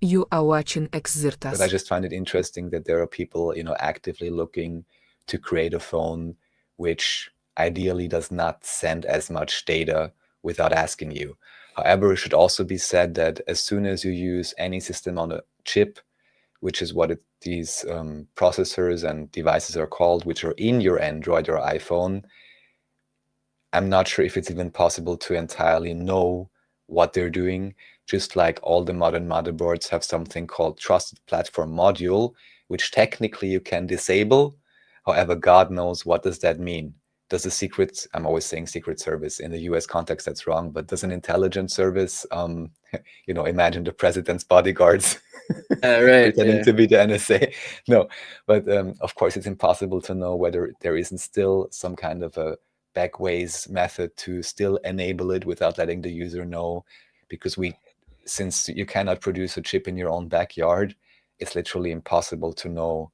You are watching But I Xirtus. just find it interesting that there are people, actively looking to create a phone which ideally does not send as much data without asking you. However, it should also be said that as soon as you use any system on a chip, which is what these processors and devices are called, which are in your Android or iPhone, I'm not sure if it's even possible to entirely know what they're doing. Just like all the modern motherboards have something called Trusted Platform Module, which technically you can disable. However, God knows what does that mean. Does a secret, I'm always saying secret service, in the US context that's wrong, but does an intelligence service, imagine the president's bodyguards Right. pretending Yeah. to be the NSA? No, but of course it's impossible to know whether there isn't still some kind of a backways method to still enable it without letting the user know, because since you cannot produce a chip in your own backyard, it's literally impossible to know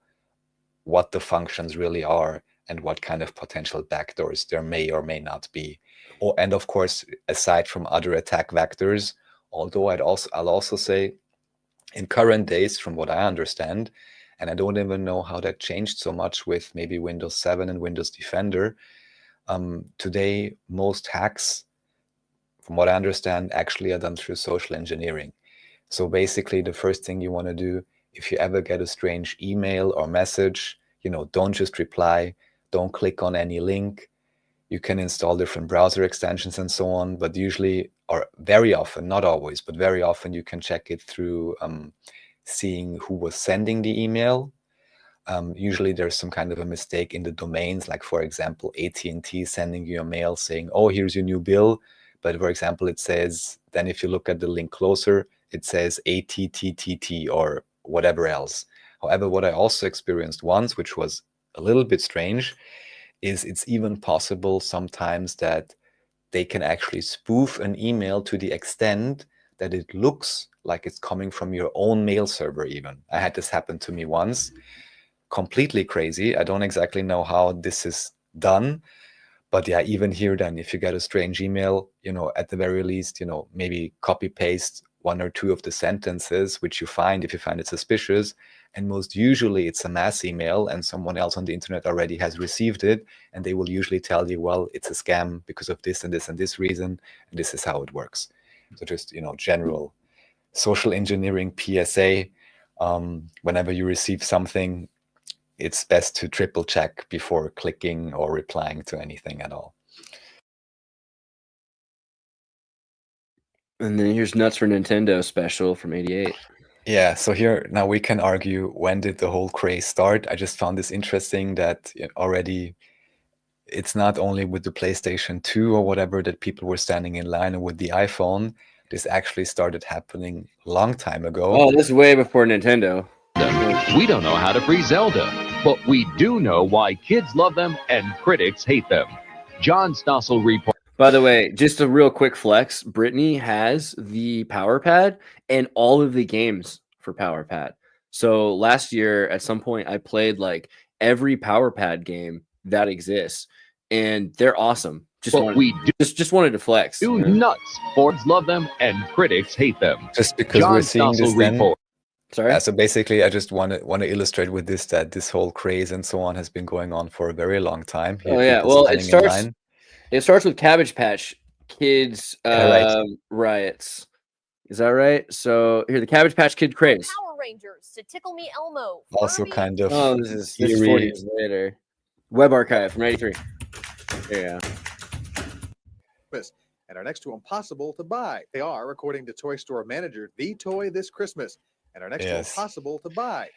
what the functions really are and what kind of potential backdoors there may or may not be. And of course, aside from other attack vectors, although I'll also say in current days, from what I understand, and I don't even know how that changed so much with maybe Windows 7 and Windows Defender, today, most hacks, from what I understand, actually are done through social engineering. So basically, the first thing you want to do, if you ever get a strange email or message, don't just reply, don't click on any link. You can install different browser extensions and so on, but usually, or very often, not always, but very often, you can check it through seeing who was sending the email. Usually there's some kind of a mistake in the domains, like for example, AT&T sending you a mail saying, oh, here's your new bill. But for example, it says, then if you look at the link closer, it says ATTTT or whatever else. However, what I also experienced once, which was a little bit strange, is it's even possible sometimes that they can actually spoof an email to the extent that it looks like it's coming from your own mail server even. I had this happen to me once. Completely crazy. I don't exactly know how this is done, but yeah, even here then, if you get a strange email, at the very least, maybe copy paste one or two of the sentences which you find if you find it suspicious, and most usually it's a mass email and someone else on the internet already has received it, and they will usually tell you, well, it's a scam because of this and this and this reason, and this is how it works. So just general social engineering PSA. Whenever you receive something, it's best to triple check before clicking or replying to anything at all. And then here's Nuts for Nintendo special from '88. Yeah, so here now we can argue, when did the whole craze start? I just found this interesting that already it's not only with the PlayStation 2 or whatever that people were standing in line, and with the iPhone. This actually started happening a long time ago. Oh, this is way before Nintendo. We don't know how to free Zelda, but we do know why kids love them and critics hate them. John Stossel reports. By the way, just a real quick flex. Brittany has the Power Pad and all of the games for Power Pad. So last year, at some point, I played like every Power Pad game that exists, and they're awesome. Just wanted to flex. Nuts. Fords love them and critics hate them. Just because John we're seeing Stossel this then. report. Sorry. So basically, I just want to illustrate with this that this whole craze and so on has been going on for a very long time. Oh yeah. Well, it starts with Cabbage Patch Kids riots. Is that right? So here, the Cabbage Patch Kid craze. Power Rangers to Tickle Me Elmo. Also kind of. Oh, this is 40 years later. Web Archive from '93. Yeah. And are next to impossible to buy. They are, according to toy store manager, the toy this Christmas, and are next to impossible to buy.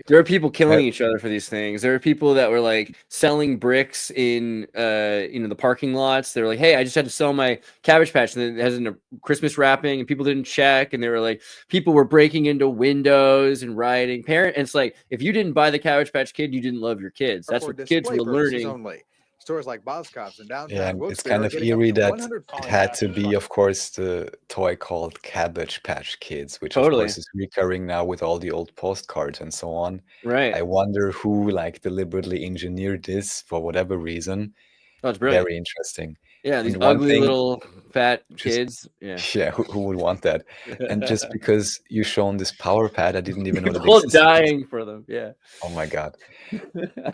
There are people killing each other for these things. There are people that were like selling bricks in the parking lots. They were like, hey, I just had to sell my Cabbage Patch, and it has a Christmas wrapping, and people didn't check, and they were like, people were breaking into windows and rioting. And it's like, if you didn't buy the Cabbage Patch Kid, you didn't love your kids. That's what kids were learning. Only. Stores like Boscov's and downtown. Yeah, it's kind of eerie that it had to be, of course, the toy called Cabbage Patch Kids, which of course is recurring now with all the old postcards and so on. Right. I wonder who deliberately engineered this for whatever reason. Oh, it's brilliant. Very interesting. Yeah, these And one ugly thing, little fat just kids. Yeah. yeah, who would want that? And just because you shown this power pad, I didn't even know that People existed. dying for them. Yeah. Oh my God.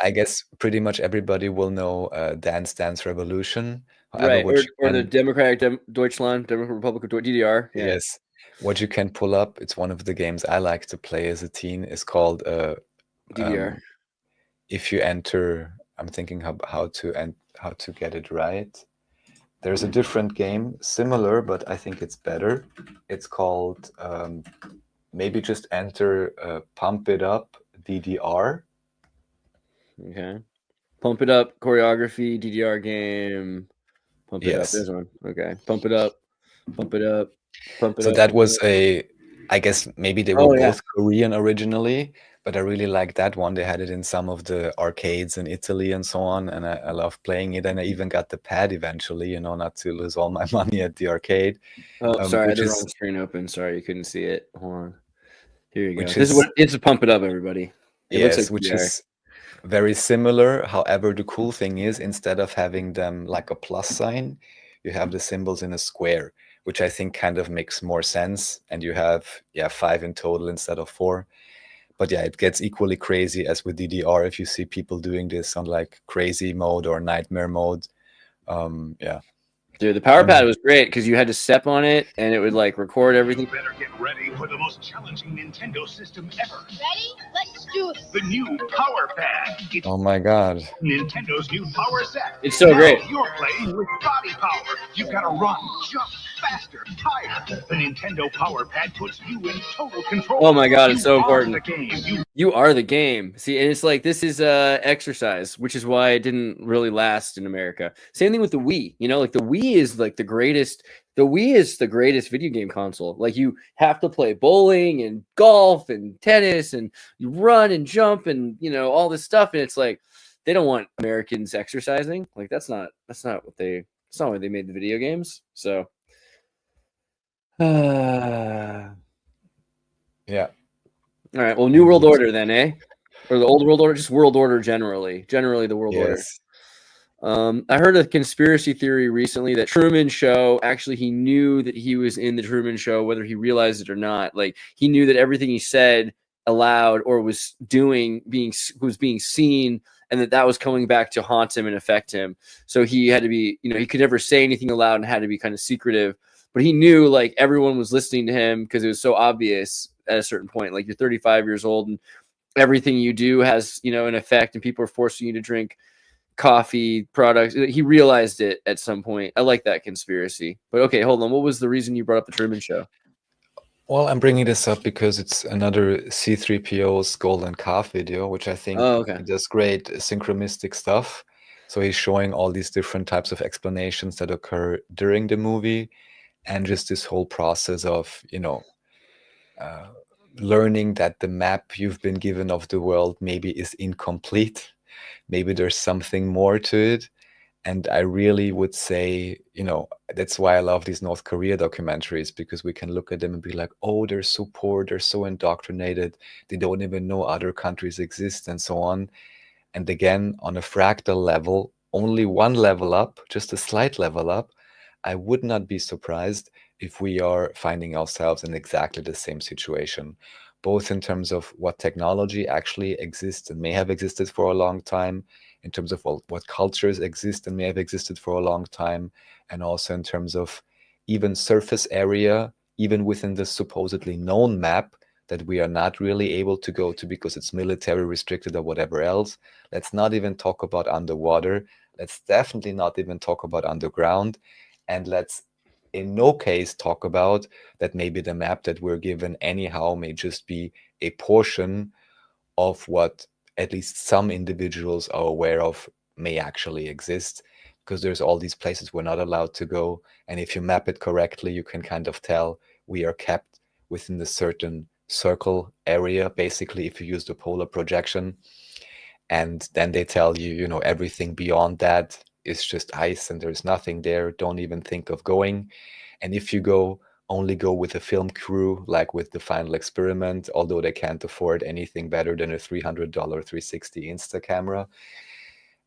I guess pretty much everybody will know Dance Dance Revolution. However, Right. what you Or the can, Democratic Deutschland, Democratic Republic of DDR. Yeah. yes, what you can pull up, it's one of the games I like to play as a teen, is called DDR. if you enter, I'm thinking how to get it right. There's a different game, similar, but I think it's better. It's called maybe just enter Pump It Up DDR. Okay. Pump it up. Choreography. DDR game. Pump it up. Yes. There's one. Okay. Pump it up. Pump it up. Pump it So up. that was I guess maybe they were Oh, yeah. both Korean originally, but I really like that one. They had it in some of the arcades in Italy and so on, and I love playing it. And I even got the pad eventually, you know, not to lose all my money at the arcade. Oh, sorry, I had which the is wrong screen open. Sorry, you couldn't see it. Hold on. Here you go. which This is is what it's a pump it up, everybody. It looks like yes, which DDR. is very similar. However, the cool thing is instead of having them like a plus sign, you have the symbols in a square, which I think kind of makes more sense. And you have 5 in total instead of 4. But yeah, it gets equally crazy as with DDR if you see people doing this on like crazy mode or nightmare mode. Yeah. Dude, the power pad was great because you had to step on it and it would like record everything. You better get ready for the most challenging Nintendo system ever. Ready? Let's do it. The new Power Pad. It's Oh my God. Nintendo's new power set. It's so Now great. You're playing with body power. You've got to run, jump faster, higher. The Nintendo Power Pad puts you in total control. Oh my God, it's You so are important. The game. You are the game. See, and it's like this is exercise, which is why it didn't really last in America. Same thing with the Wii. You know, like the Wii is like the greatest. The Wii is the greatest video game console. Like you have to play bowling and golf and tennis and you run and jump and you know all this stuff. And it's like they don't want Americans exercising. Like that's not what they. That's not why they made the video games. So. Yeah. All right. Well, New World Order then, eh? Or the Old World Order, just World Order generally. Generally, the World Order. Yes. I heard a conspiracy theory recently that Truman Show, actually, he knew that he was in the Truman Show, whether he realized it or not. Like, he knew that everything he said aloud or was doing was being seen, and that was coming back to haunt him and affect him. So he had to be, you know, he could never say anything aloud and had to be kind of secretive. But he knew, like, everyone was listening to him because it was so obvious at a certain point. Like, you're 35 years old and everything you do has, you know, an effect, and people are forcing you to drink coffee products. He realized it at some point. I like that conspiracy. But okay, hold on. What was the reason you brought up the Truman Show? Well, I'm bringing this up because it's another C3PO's Golden Calf video, which I think does great synchronistic stuff. So he's showing all these different types of explanations that occur during the movie, and just this whole process of, you know, learning that the map you've been given of the world maybe is incomplete. Maybe there's something more to it. And I really would say, you know, that's why I love these North Korea documentaries, because we can look at them and be like, oh, they're so poor, they're so indoctrinated, they don't even know other countries exist and so on. And again, on a fractal level, only one level up, just a slight level up, I would not be surprised if we are finding ourselves in exactly the same situation, both in terms of what technology actually exists and may have existed for a long time, in terms of what cultures exist and may have existed for a long time, and also in terms of even surface area, even within the supposedly known map that we are not really able to go to because it's military restricted or whatever else. Let's not even talk about underwater. Let's definitely not even talk about underground. And let's in no case talk about that maybe the map that we're given anyhow may just be a portion of what at least some individuals are aware of may actually exist, because there's all these places we're not allowed to go. And if you map it correctly, you can kind of tell we are kept within the certain circle area, basically, if you use the polar projection. And then they tell you, you know, everything beyond that is just ice and there's nothing there. Don't even think of going. And if you go, only go with a film crew, like with the Final Experiment, although they can't afford anything better than a $300 360 Insta camera.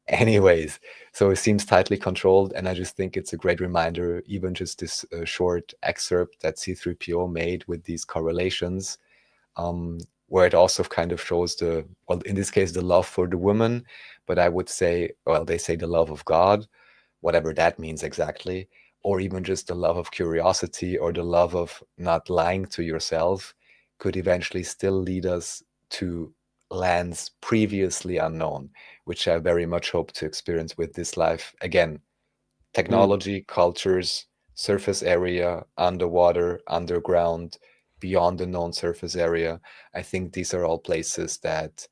Anyways, so it seems tightly controlled, and I just think it's a great reminder, even just this short excerpt that C3PO made with these correlations, where it also kind of shows well, in this case, the love for the woman, but I would say, well, they say the love of God, whatever that means exactly, or even just the love of curiosity or the love of not lying to yourself could eventually still lead us to lands previously unknown, which I very much hope to experience with this life. Again, technology, cultures, surface area, underwater, underground, beyond the known surface area. I think these are all places that,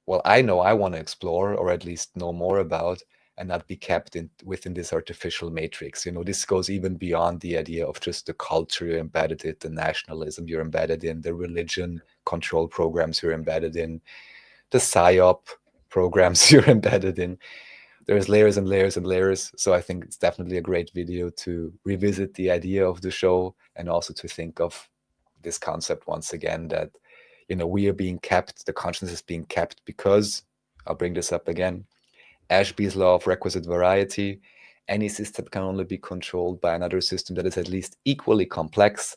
well, I know I want to explore, or at least know more about, and not be kept within this artificial matrix. This goes even beyond the idea of just the culture you're embedded in, the nationalism you're embedded in, the religion control programs you're embedded in, the PSYOP programs you're embedded in. There's layers and layers and layers. So I think it's definitely a great video to revisit the idea of the show, and also to think of this concept once again, that we are being kept, the consciousness is being kept because, I'll bring this up again, Ashby's law of requisite variety. Any system can only be controlled by another system that is at least equally complex.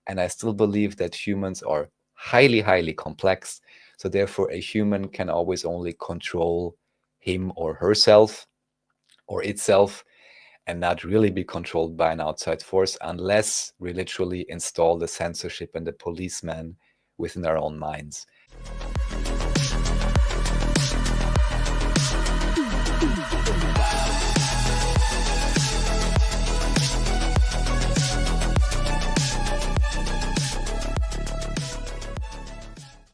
And I still believe that humans are highly, highly complex. So therefore, a human can always only control him or herself or itself, and not really be controlled by an outside force, unless we literally install the censorship and the policeman within our own minds.